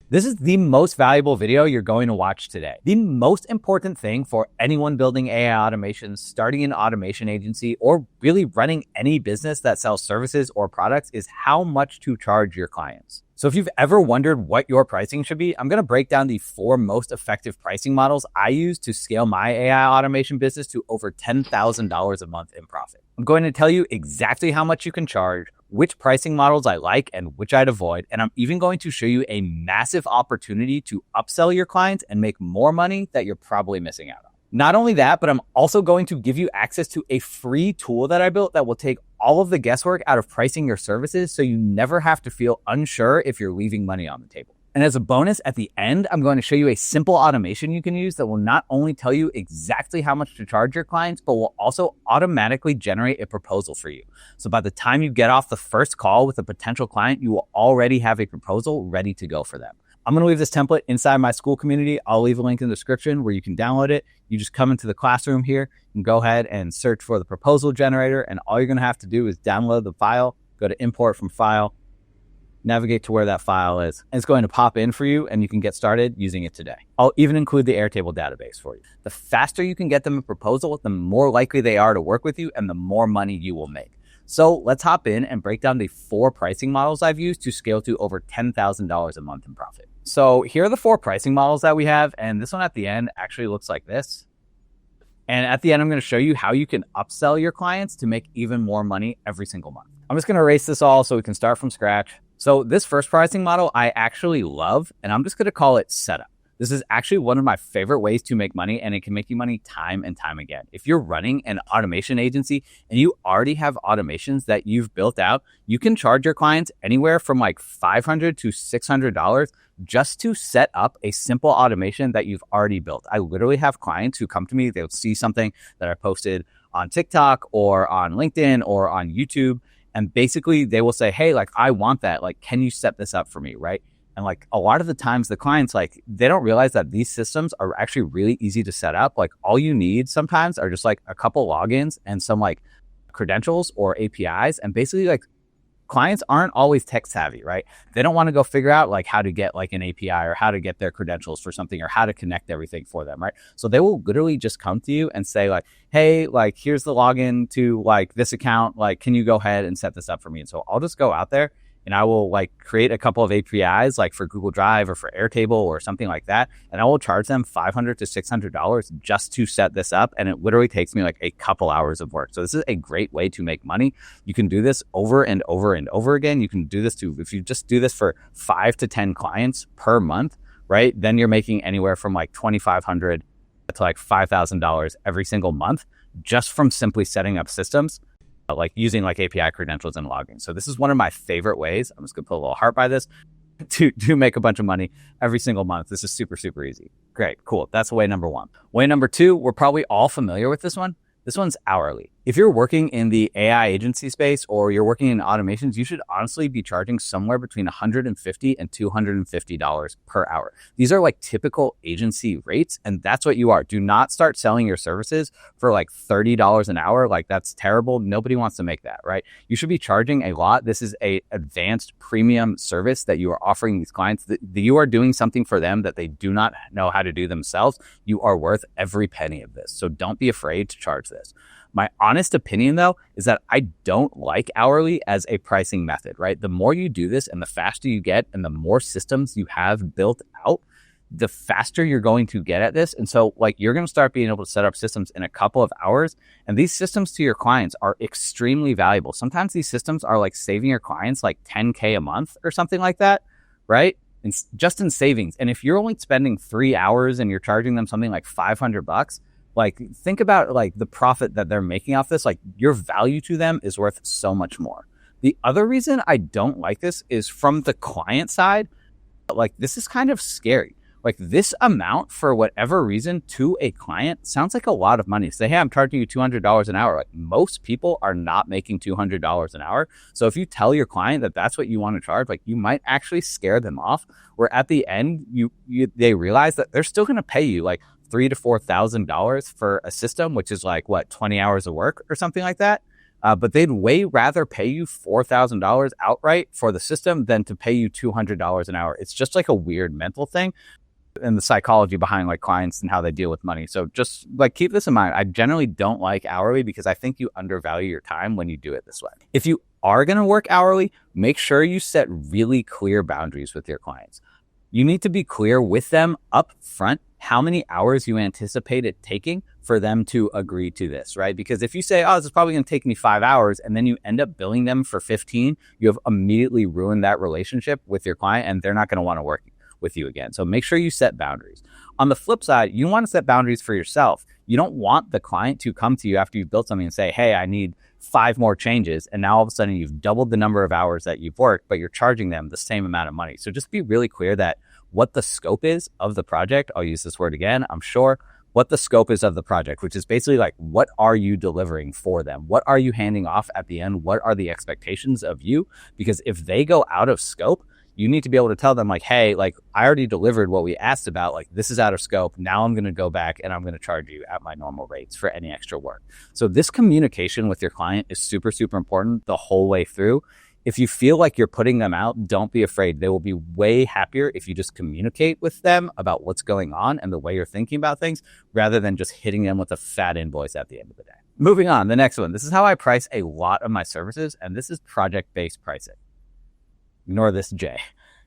This is the most valuable video you're going to watch today. The most important thing for anyone building AI automations, starting an automation agency, or really running any business that sells services or products is how much to charge your clients. So if you've ever wondered what your pricing should be, I'm going to break down the 4 most effective pricing models I use to scale my AI automation business to over $10,000 a month in profit. I'm going to tell you exactly how much you can charge, which pricing models I like and which I'd avoid, and I'm even going to show you a massive opportunity to upsell your clients and make more money that you're probably missing out on. Not only that, but I'm also going to give you access to a free tool that I built that will take all of the guesswork out of pricing your services so you never have to feel unsure if you're leaving money on the table. And as a bonus, at the end, I'm going to show you a simple automation you can use that will not only tell you exactly how much to charge your clients, but will also automatically generate a proposal for you. So by the time you get off the first call with a potential client, you will already have a proposal ready to go for them. I'm going to leave this template inside my school community. I'll leave a link in the description where you can download it. You just come into the classroom here and go ahead and search for the proposal generator. And all you're going to have to do is download the file, go to import from file, navigate to where that file is. And it's going to pop in for you and you can get started using it today. I'll even include the Airtable database for you. The faster you can get them a proposal, the more likely they are to work with you and the more money you will make. So let's hop in and break down the 4 pricing models I've used to scale to over $10,000 a month in profit. So here are the 4 pricing models that we have. And this one at the end actually looks like this. And at the end, I'm going to show you how you can upsell your clients to make even more money every single month. I'm just going to erase this all so we can start from scratch. So this first pricing model I actually love, and I'm just going to call it setup. This is actually one of my favorite ways to make money, and it can make you money time and time again. If you're running an automation agency and you already have automations that you've built out, you can charge your clients anywhere from like $500 to $600 just to set up a simple automation that you've already built. I literally have clients who come to me, they'll see something that I posted on TikTok or on LinkedIn or on YouTube, and basically they will say, hey, like, I want that. Like, can you set this up for me, right? And like a lot of the times the clients, like, they don't realize that these systems are actually really easy to set up. Like all you need sometimes are just like a couple logins and some like credentials or APIs. And basically like clients aren't always tech savvy, right? They don't want to go figure out like how to get like an API or how to get their credentials for something or how to connect everything for them, right? So they will literally just come to you and say like, hey, like, here's the login to like this account. Like, can you go ahead and set this up for me? And so I'll just go out there and I will like create a couple of APIs like for Google Drive or for Airtable or something like that. And I will charge them $500 to $600 just to set this up. And it literally takes me like a couple hours of work. So this is a great way to make money. You can do this over and over and over again. You can do this if you just do this for 5 to 10 clients per month, right? Then you're making anywhere from like $2,500 to like $5,000 every single month just from simply setting up systems, like using like API credentials and logging. So this is one of my favorite ways. I'm just gonna put a little heart by this to make a bunch of money every single month. This is super, super easy. Great, cool. That's way number 1. Way number 2, we're probably all familiar with this one. This one's hourly. If you're working in the AI agency space or you're working in automations, you should honestly be charging somewhere between $150 and $250 per hour. These are like typical agency rates, and that's what you are. Do not start selling your services for like $30 an hour. Like, that's terrible. Nobody wants to make that, right? You should be charging a lot. This is a advanced premium service that you are offering these clients. That you are doing something for them that they do not know how to do themselves. You are worth every penny of this. So don't be afraid to charge this. My honest opinion, though, is that I don't like hourly as a pricing method, right? The more you do this and the faster you get and the more systems you have built out, the faster you're going to get at this. And so like you're going to start being able to set up systems in a couple of hours. And these systems to your clients are extremely valuable. Sometimes these systems are like saving your clients like $10K a month or something like that, right? And just in savings. And if you're only spending 3 hours and you're charging them something like $500, like, think about like the profit that they're making off this. Like, your value to them is worth so much more. The other reason I don't like this is from the client side. Like, this is kind of scary. Like, this amount for whatever reason to a client sounds like a lot of money. Say, hey, I'm charging you $200 an hour. Like, most people are not making $200 an hour. So if you tell your client that that's what you want to charge, like, you might actually scare them off, where at the end they realize that they're still going to pay you like $3,000 to $4,000 for a system, which is like what, 20 hours of work or something like that, but they'd way rather pay you $4,000 outright for the system than to pay you $200 an hour. It's just like a weird mental thing and the psychology behind like clients and how they deal with money. So just like keep this in mind. I generally don't like hourly because I think you undervalue your time when you do it this way. If you are going to work hourly, make sure you set really clear boundaries with your clients. You need to be clear with them up front how many hours you anticipate it taking for them to agree to this, right? Because if you say, oh, this is probably going to take me 5 hours, and then you end up billing them for 15, you have immediately ruined that relationship with your client and they're not going to want to work with you again. So make sure you set boundaries. On the flip side, you want to set boundaries for yourself. You don't want the client to come to you after you've built something and say, hey, I need 5 more changes. And now all of a sudden you've doubled the number of hours that you've worked, but you're charging them the same amount of money. So just be really clear that what the scope is of the project. I'll use this word again, I'm sure. What the scope is of the project, which is basically like, what are you delivering for them? What are you handing off at the end? What are the expectations of you? Because if they go out of scope, you need to be able to tell them like, hey, like I already delivered what we asked about, like this is out of scope. Now I'm going to go back and I'm going to charge you at my normal rates for any extra work. So this communication with your client is super, super important the whole way through. If you feel like you're putting them out, don't be afraid. They will be way happier if you just communicate with them about what's going on and the way you're thinking about things rather than just hitting them with a fat invoice at the end of the day. Moving on, the next one. This is how I price a lot of my services, and this is project-based pricing. Ignore this J.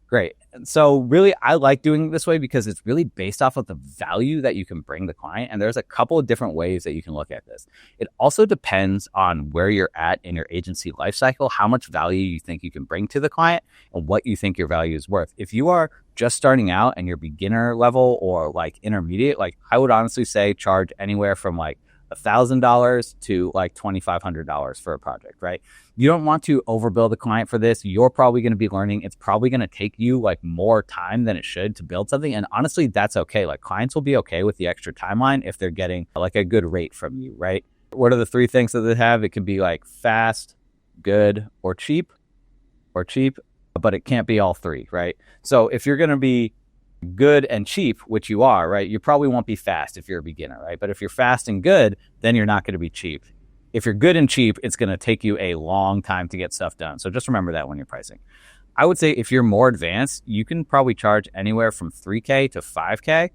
Great. So really, I like doing it this way because it's really based off of the value that you can bring the client. And there's a couple of different ways that you can look at this. It also depends on where you're at in your agency lifecycle, how much value you think you can bring to the client and what you think your value is worth. If you are just starting out and you're beginner level or like intermediate, like I would honestly say charge anywhere from like $1,000 to like $2,500 for a project, right? You don't want to overbill the client for this. You're probably going to be learning. It's probably going to take you like more time than it should to build something. And honestly, that's okay. Like clients will be okay with the extra timeline if they're getting like a good rate from you, right? What are the 3 things that they have? It can be like fast, good, or cheap, but it can't be all 3, right? So if you're going to be good and cheap, which you are, right? You probably won't be fast if you're a beginner, right? But if you're fast and good, then you're not going to be cheap. If you're good and cheap, it's going to take you a long time to get stuff done. So just remember that when you're pricing. I would say if you're more advanced, you can probably charge anywhere from $3,000 to $5,000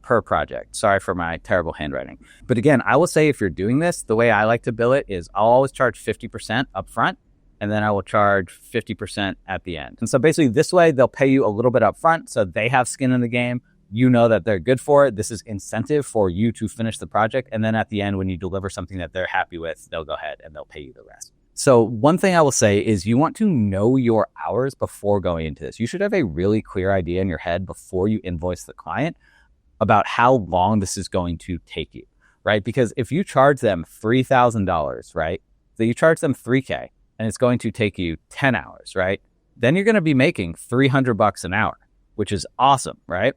per project. Sorry for my terrible handwriting. But again, I will say if you're doing this, the way I like to bill it is I'll always charge 50% up front, and then I will charge 50% at the end. And so basically this way, they'll pay you a little bit up front so they have skin in the game. You know that they're good for it. This is incentive for you to finish the project. And then at the end, when you deliver something that they're happy with, they'll go ahead and they'll pay you the rest. So one thing I will say is you want to know your hours before going into this. You should have a really clear idea in your head before you invoice the client about how long this is going to take you, right? Because if you charge them $3,000, right? So you charge them $3,000 and it's going to take you 10 hours, right? Then you're going to be making $300 an hour, which is awesome, right?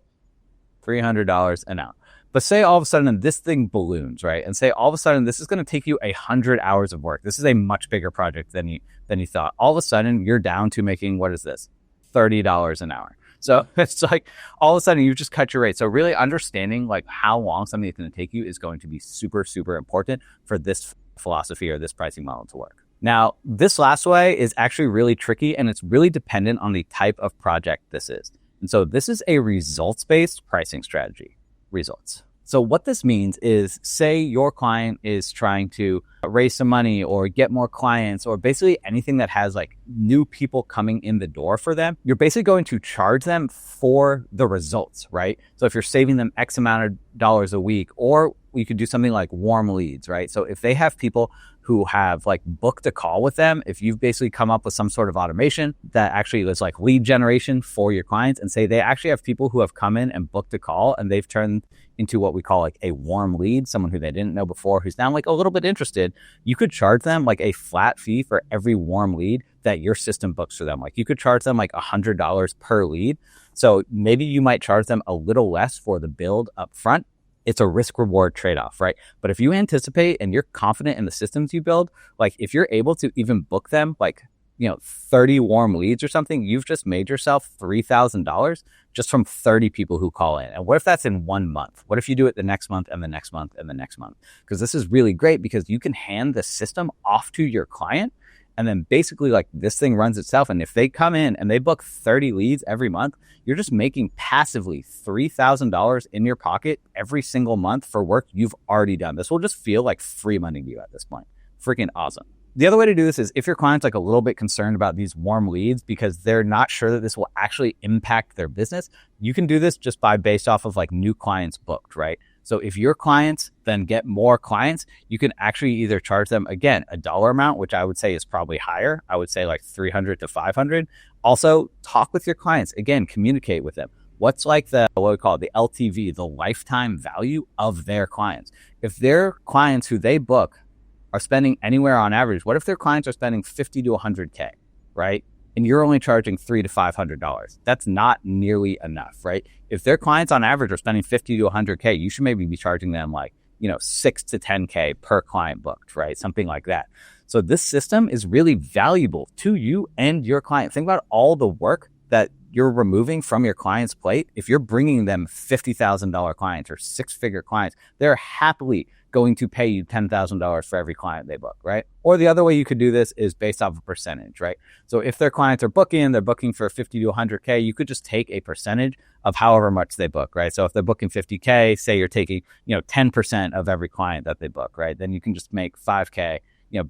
$300 an hour. But say all of a sudden this thing balloons, right? And say all of a sudden this is going to take you 100 hours of work. This is a much bigger project than you thought. All of a sudden you're down to making, what is this? $30 an hour. So it's like all of a sudden you just cut your rate. So really understanding like how long something is going to take you is going to be super, super important for this philosophy or this pricing model to work. Now, this last way is actually really tricky and it's really dependent on the type of project this is. And so this is a results-based pricing strategy. Results. So what this means is, say your client is trying to raise some money or get more clients or basically anything that has like new people coming in the door for them, you're basically going to charge them for the results, right? So if you're saving them X amount of dollars a week, or you could do something like warm leads, right? So if they have people who have like booked a call with them, if you've basically come up with some sort of automation that actually is like lead generation for your clients, and say they actually have people who have come in and booked a call and they've turned into what we call like a warm lead, someone who they didn't know before, who's now like a little bit interested, you could charge them like a flat fee for every warm lead that your system books for them. Like you could charge them like $100 per lead. So maybe you might charge them a little less for the build up front. It's a risk reward trade-off, right? But if you anticipate and you're confident in the systems you build, like if you're able to even book them like 30 warm leads or something, you've just made yourself $3,000 just from 30 people who call in. And what if that's in 1 month? What if you do it the next month and the next month and the next month? Because this is really great because you can hand the system off to your client, and then basically like this thing runs itself. And if they come in and they book 30 leads every month, you're just making passively $3,000 in your pocket every single month for work you've already done. This will just feel like free money to you at this point. Freaking awesome. The other way to do this is if your client's like a little bit concerned about these warm leads because they're not sure that this will actually impact their business, you can do this just by based off of like new clients booked, right? So if your clients then get more clients, you can actually either charge them, again, a dollar amount, which I would say is probably higher. I would say like 300 to 500. Also, talk with your clients. Again, communicate with them. What's like what we call it, the LTV, the lifetime value of their clients. If their clients who they book are spending anywhere on average, what if their clients are spending 50 to 100K, right? And you're only charging $300 to $500. That's not nearly enough, right? If their clients on average are spending 50 to 100K, you should maybe be charging them like, 6 to 10K per client booked, right? Something like that. So this system is really valuable to you and your client. Think about all the work that you're removing from your client's plate. If you're bringing them $50,000 clients or six-figure clients, they're happily going to pay you $10,000 for every client they book, right? Or the other way you could do this is based off a percentage, right? So if their clients are booking, they're booking for 50 to 100K, you could just take a percentage of however much they book, right? So if they're booking 50K, say you're taking, 10% of every client that they book, right? Then you can just make 5K,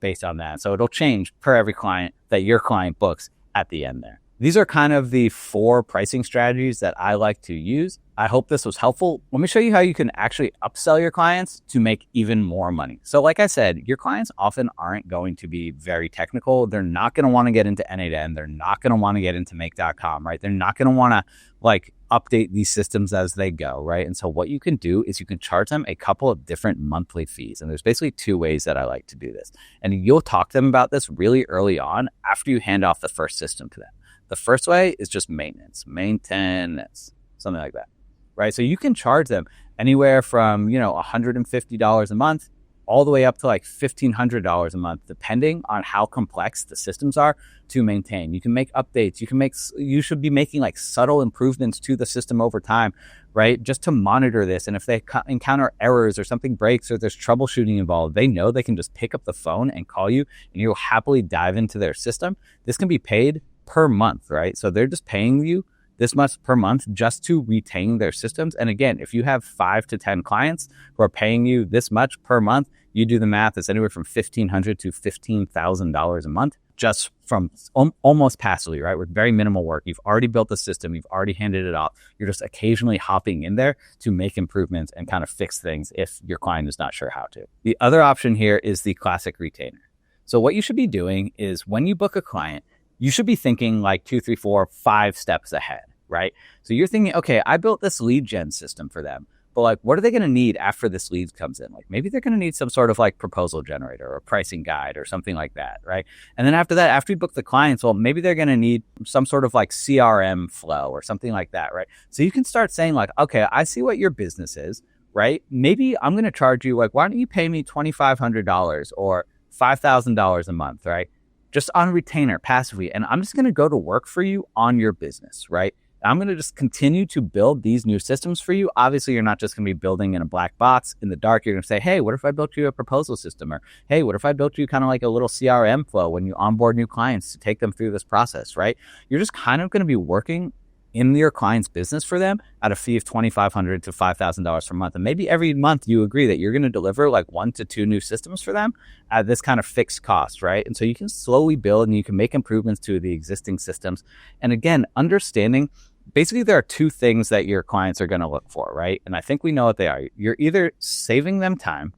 based on that. So it'll change per every client that your client books at the end there. These are kind of the 4 pricing strategies that I like to use. I hope this was helpful. Let me show you how you can actually upsell your clients to make even more money. So like I said, your clients often aren't going to be very technical. They're not going to want to get into N8N. They're not going to want to get into make.com, right? They're not going to want to update these systems as they go, right? And so what you can do is you can charge them a couple of different monthly fees. And there's basically 2 ways that I like to do this. And you'll talk to them about this really early on after you hand off the first system to them. The first way is just maintenance, something like that, right? So you can charge them anywhere from, $150 a month all the way up to like $1,500 a month, depending on how complex the systems are to maintain. You can make updates. You should be making like subtle improvements to the system over time, right? Just to monitor this. And if they encounter errors or something breaks or there's troubleshooting involved, they know they can just pick up the phone and call you and you'll happily dive into their system. This can be paid per month, right? So they're just paying you this much per month just to retain their systems. And again, if you have 5 to 10 clients who are paying you this much per month, you do the math, it's anywhere from $1,500 to $15,000 a month just from almost passively, right? With very minimal work. You've already built the system. You've already handed it off. You're just occasionally hopping in there to make improvements and kind of fix things if your client is not sure how to. The other option here is the classic retainer. So what you should be doing is when you book a client, you should be thinking like 2, 3, 4, 5 steps ahead, right? So you're thinking, okay, I built this lead gen system for them, but like, what are they going to need after this lead comes in? Like maybe they're going to need some sort of like proposal generator or pricing guide or something like that, right? And then after that, after you book the clients, well, maybe they're going to need some sort of like CRM flow or something like that, right? So you can start saying like, okay, I see what your business is, right? Maybe I'm going to charge you like, why don't you pay me $2,500 or $5,000 a month, right? Just on retainer passively. And I'm just going to go to work for you on your business, right? I'm going to just continue to build these new systems for you. Obviously, you're not just going to be building in a black box in the dark. You're going to say, hey, what if I built you a proposal system? Or, hey, what if I built you kind of like a little CRM flow when you onboard new clients to take them through this process, right? You're just kind of going to be working in your client's business for them at a fee of $2,500 to $5,000 per month. And maybe every month you agree that you're going to deliver like 1 to 2 new systems for them at this kind of fixed cost, right? And so you can slowly build and you can make improvements to the existing systems. And again, understanding basically there are 2 things that your clients are going to look for, right? And I think we know what they are. You're either saving them time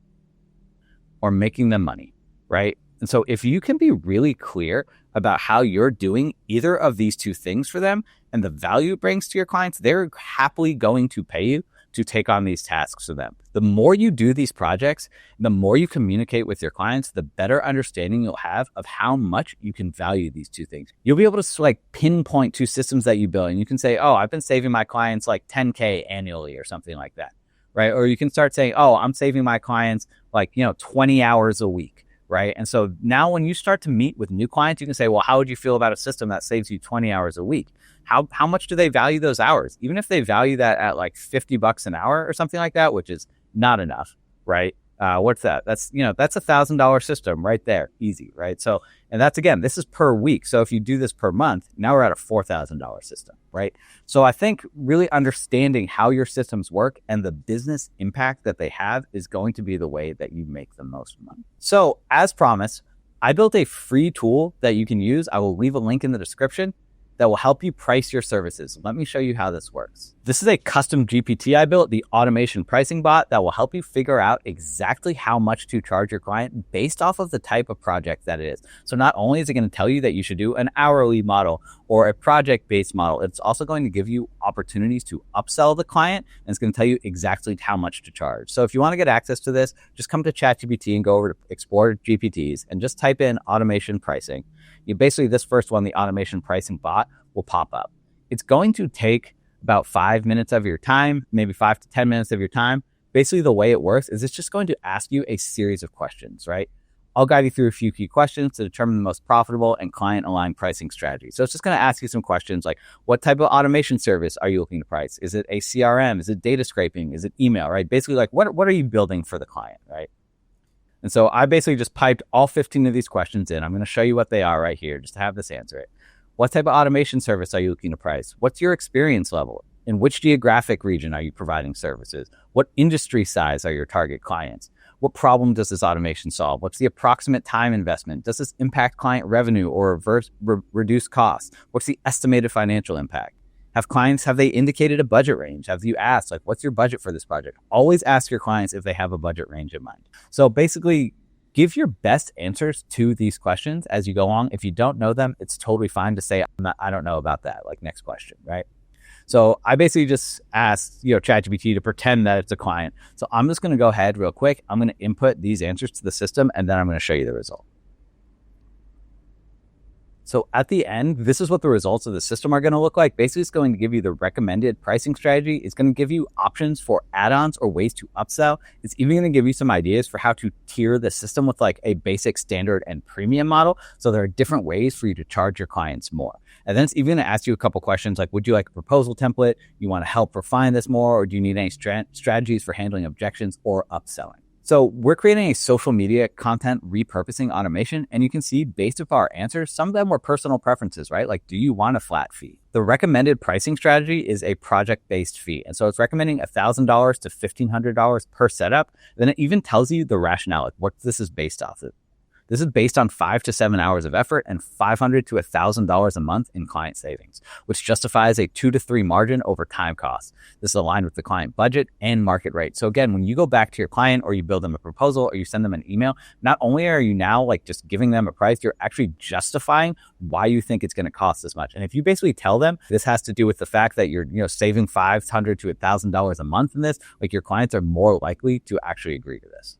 or making them money, right? And so if you can be really clear about how you're doing either of these 2 things for them and the value it brings to your clients, they're happily going to pay you to take on these tasks for them. The more you do these projects, the more you communicate with your clients, the better understanding you'll have of how much you can value these 2 things. You'll be able to like pinpoint 2 systems that you build and you can say, oh, I've been saving my clients like 10K annually or something like that, right? Or you can start saying, oh, I'm saving my clients like, 20 hours a week, right? And so now when you start to meet with new clients, you can say, well, how would you feel about a system that saves you 20 hours a week? How much do they value those hours? Even if they value that at like $50 an hour or something like that, which is not enough, right? What's that? That's $1,000 system right there. Easy, right? So, and that's, again, this is per week. So if you do this per month, now we're at a $4,000 system, right? So I think really understanding how your systems work and the business impact that they have is going to be the way that you make the most money. So as promised, I built a free tool that you can use. I will leave a link in the description that will help you price your services. Let me show you how this works. This is a custom GPT I built, the automation pricing bot that will help you figure out exactly how much to charge your client based off of the type of project that it is. So not only is it going to tell you that you should do an hourly model or a project-based model, it's also going to give you opportunities to upsell the client, and it's going to tell you exactly how much to charge. So if you want to get access to this, just come to ChatGPT and go over to Explore GPTs and just type in automation pricing. You basically, this first one, the automation pricing bot, will pop up. It's going to take about 5 minutes of your time, maybe 5 to 10 minutes of your time. Basically, the way it works is it's just going to ask you a series of questions, right? I'll guide you through a few key questions to determine the most profitable and client-aligned pricing strategy. So it's just going to ask you some questions like, what type of automation service are you looking to price? Is it a CRM? Is it data scraping? Is it email, right? Basically, like, what are you building for the client, right? And so I basically just piped all 15 of these questions in. I'm going to show you what they are right here, just to have this answer it. What type of automation service are you looking to price? What's your experience level? In which geographic region are you providing services? What industry size are your target clients? What problem does this automation solve? What's the approximate time investment? Does this impact client revenue or reduce costs? What's the estimated financial impact? Have they indicated a budget range? Have you asked, like, what's your budget for this project? Always ask your clients if they have a budget range in mind. So basically, give your best answers to these questions as you go along. If you don't know them, it's totally fine to say, I don't know about that. Like, next question, right? So I basically just asked, ChatGPT to pretend that it's a client. So I'm just going to go ahead real quick. I'm going to input these answers to the system, and then I'm going to show you the result. So at the end, this is what the results of the system are going to look like. Basically, it's going to give you the recommended pricing strategy. It's going to give you options for add-ons or ways to upsell. It's even going to give you some ideas for how to tier the system with like a basic, standard, and premium model. So there are different ways for you to charge your clients more. And then it's even going to ask you a couple questions like, would you like a proposal template? You want to help refine this more? Or do you need any strategies for handling objections or upselling? So we're creating a social media content repurposing automation, and you can see based off our answers, some of them were personal preferences, right? Like, do you want a flat fee? The recommended pricing strategy is a project-based fee. And so it's recommending $1,000 to $1,500 per setup. Then it even tells you the rationale, like what this is based off of. This is based on 5 to 7 hours of effort and $500 to $1,000 a month in client savings, which justifies a 2 to 3 margin over time costs. This is aligned with the client budget and market rate. So again, when you go back to your client or you build them a proposal or you send them an email, not only are you now like just giving them a price, you're actually justifying why you think it's going to cost this much. And if you basically tell them this has to do with the fact that you're saving $500 to $1,000 a month in this, like your clients are more likely to actually agree to this.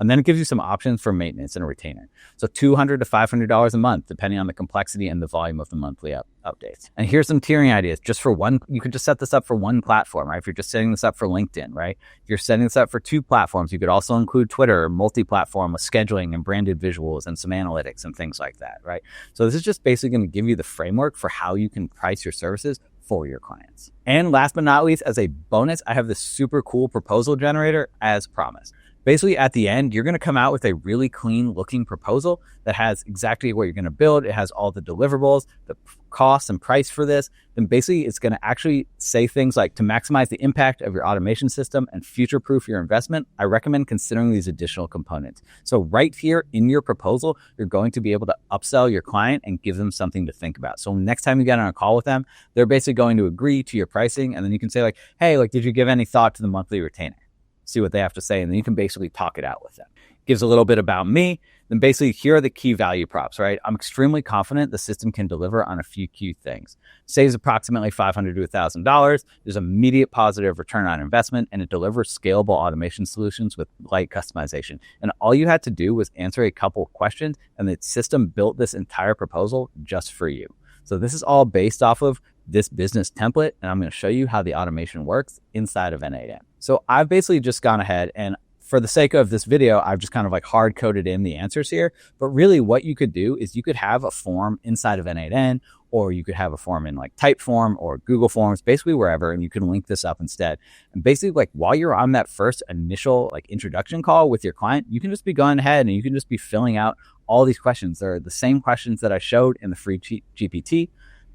And then it gives you some options for maintenance and a retainer. So $200 to $500 a month, depending on the complexity and the volume of the monthly updates. And here's some tiering ideas. Just for one, you could just set this up for one platform, right? If you're just setting this up for LinkedIn, right? If you're setting this up for 2 platforms, you could also include Twitter or multi-platform with scheduling and branded visuals and some analytics and things like that, right? So this is just basically going to give you the framework for how you can price your services for your clients. And last but not least, as a bonus, I have this super cool proposal generator as promised. Basically, at the end, you're going to come out with a really clean looking proposal that has exactly what you're going to build. It has all the deliverables, the cost and price for this. Then basically, it's going to actually say things like, to maximize the impact of your automation system and future-proof your investment, I recommend considering these additional components. So right here in your proposal, you're going to be able to upsell your client and give them something to think about. So next time you get on a call with them, they're basically going to agree to your pricing. And then you can say like, hey, like, did you give any thought to the monthly retainer? See what they have to say, and then you can basically talk it out with them. Gives a little bit about me. Then basically, here are the key value props, right? I'm extremely confident the system can deliver on a few key things. Saves approximately $500 to $1,000. There's immediate positive return on investment, and it delivers scalable automation solutions with light customization. And all you had to do was answer a couple of questions, and the system built this entire proposal just for you. So this is all based off of this business template, and I'm going to show you how the automation works inside of N8N. So I've basically just gone ahead and for the sake of this video, I've just kind of like hard coded in the answers here. But really what you could do is you could have a form inside of N8N, or you could have a form in like Typeform or Google Forms, basically wherever, and you can link this up instead. And basically like while you're on that first initial like introduction call with your client, you can just be going ahead and you can just be filling out all these questions. They're the same questions that I showed in the free GPT.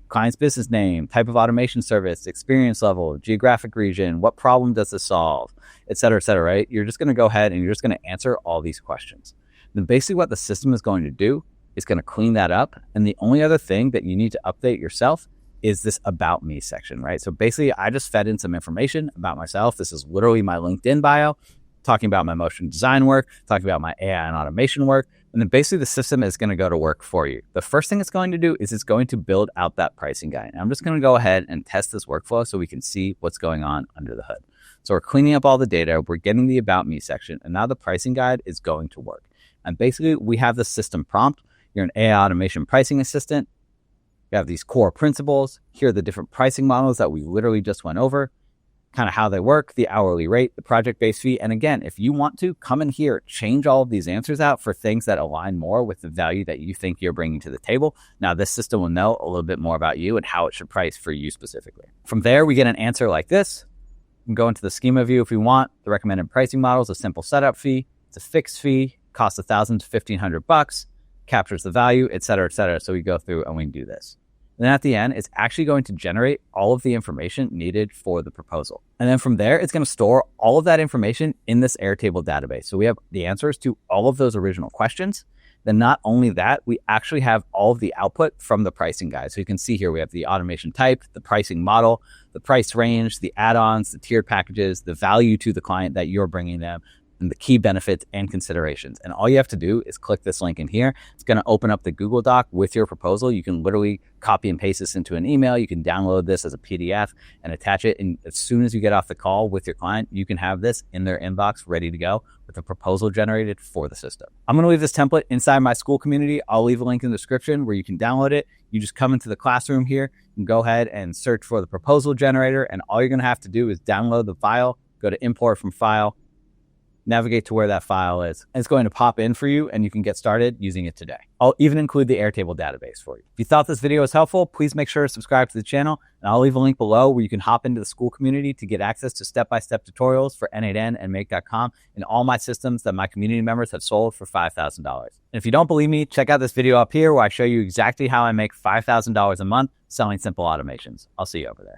Client's business name, type of automation service, experience level, geographic region, what problem does this solve, et cetera, right? You're just going to go ahead and you're just going to answer all these questions. Then basically what the system is going to do is going to clean that up. And the only other thing that you need to update yourself is this about me section, right? So basically I just fed in some information about myself. This is literally my LinkedIn bio, talking about my motion design work, talking about my AI and automation work. And then basically the system is going to go to work for you. The first thing it's going to do is it's going to build out that pricing guide. And I'm just going to go ahead and test this workflow so we can see what's going on under the hood. So we're cleaning up all the data. We're getting the about me section. And now the pricing guide is going to work. And basically we have the system prompt. You're an AI automation pricing assistant. You have these core principles. Here are the different pricing models that we literally just went over. Kind of how they work, the hourly rate, the project-based fee. And again, if you want to come in here, change all of these answers out for things that align more with the value that you think you're bringing to the table. Now, this system will know a little bit more about you and how it should price for you specifically. From there, we get an answer like this. We can go into the schema view if we want. The recommended pricing model is a simple setup fee. It's a fixed fee, costs $1,000 to $1,500, captures the value, et cetera, et cetera. So we go through and we can do this. Then at the end, it's actually going to generate all of the information needed for the proposal. And then from there, it's going to store all of that information in this Airtable database. So we have the answers to all of those original questions. Then not only that, we actually have all of the output from the pricing guide. So you can see here, we have the automation type, the pricing model, the price range, the add-ons, the tiered packages, the value to the client that you're bringing them, and the key benefits and considerations. And all you have to do is click this link in here. It's going to open up the Google Doc with your proposal. You can literally copy and paste this into an email. You can download this as a PDF and attach it. And as soon as you get off the call with your client, you can have this in their inbox ready to go with a proposal generated for the system. I'm going to leave this template inside my school community. I'll leave a link in the description where you can download it. You just come into the classroom here and go ahead and search for the proposal generator. And all you're going to have to do is download the file, go to import from file, navigate to where that file is. And it's going to pop in for you and you can get started using it today. I'll even include the Airtable database for you. If you thought this video was helpful, please make sure to subscribe to the channel. And I'll leave a link below where you can hop into the school community to get access to step-by-step tutorials for N8N and Make.com and all my systems that my community members have sold for $5,000. And if you don't believe me, check out this video up here where I show you exactly how I make $5,000 a month selling simple automations. I'll see you over there.